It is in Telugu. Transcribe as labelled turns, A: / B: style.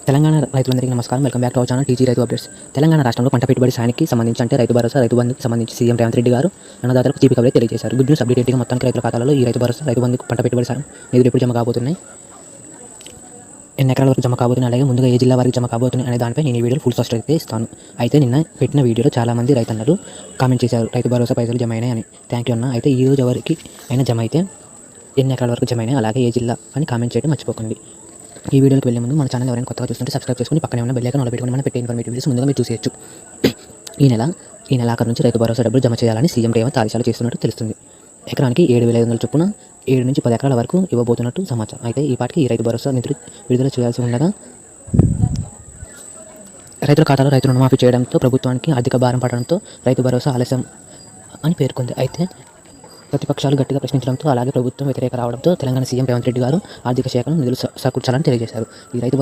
A: తెలంగాణ రైతులందరికీ నమస్కారం. Welcome back to our channel TG రైతు అప్డేట్స్. తెలంగాణ రాష్ట్రంలో పంట పెట్టుబడి సాయానికి సంబంధించి అంటే రైతు భరోసా, రైతు బంధుకి సంబంధించి సీఎం రేవంత్ రెడ్డి గారు అన్నదాతలకు తీపి కబురే తెలియజేశారు. గుడ్ న్యూస్ అప్డేట్గా మొత్తానికి రైతుల ఖాతాలలో ఈ రైతు భరోసా, రైతు బంధుకు పంట పెట్టుబడి సాయం నిధులు ఎప్పుడు జమ కాబోతున్నాయి, ఎన్ని ఎకరాల వరకు జమ కాబోతున్నాయి, అలాగే ముందుగా ఏ జిల్లా వారికి జమ కాబోతున్నాయి అనే దానిపై నేను ఈ వీడియోలో ఫుల్ ఫస్ట్ అయితే ఇస్తాను. అయితే నిన్న పెట్టిన వీడియోలో చాలామంది రైతన్నలు కామెంట్ చేశారు రైతు భరోసా పైసలు జమ అయినాయి అని. థ్యాంక్ యూ అన్న. అయితే ఈ రోజు ఎవరికి అయినా జమ అయితే ఎన్ని ఎకరాల వరకు జమ అయినాయి, అలాగే ఏ జిల్లా అని కామెంట్ చేయడం మర్చిపోకండి. ఈ వీడియోకి వెళ్ళే ముందు మన ఛానల్ ఎవరైనా కొత్తగా చూస్తుంటే సబ్స్క్రైబ్ చేసుకుని పక్కనే ఉన్న బెల్ ఐకాన్ ఆల్ పెట్టుకుని మనం పెట్టే ఇన్ఫర్మేటివ్ వీడియోస్ ముందుగా మీరు చూసేయచ్చు. ఈ నెలాఖరు నుంచి రైతు భరోసా డబ్బులు జమ చేయాలని సీఎం రేవంత్ ఆదేశాలు చేస్తున్నట్టు తెలుస్తుంది. ఎకరానికి 7,500 చొప్పున 7 నుంచి 10 ఎకరాల వరకు ఇవ్వబోతున్నట్టు సమాచారం. అయితే ఈ పాటికి ఈ రైతు భరోసా నిధులు విడుదల చేయాల్సి ఉండగా రైతుల ఖాతాలో రైతు రుణమాఫీ చేయడంతో ప్రభుత్వానికి ఆర్థిక భారం పడడంతో రైతు భరోసా ఆలస్యం అని పేర్కొంది. అయితే ప్రతిపక్షాలు గట్టిగా ప్రశ్నించడంతో అలాగే ప్రభుత్వం వ్యతిరేక రావడంతో తెలంగాణ సీఎం రేవంత్ రెడ్డి గారు ఆర్థిక శాఖను నిధులు సమకూర్చాలని తెలియజేశారు. ఈ రైతు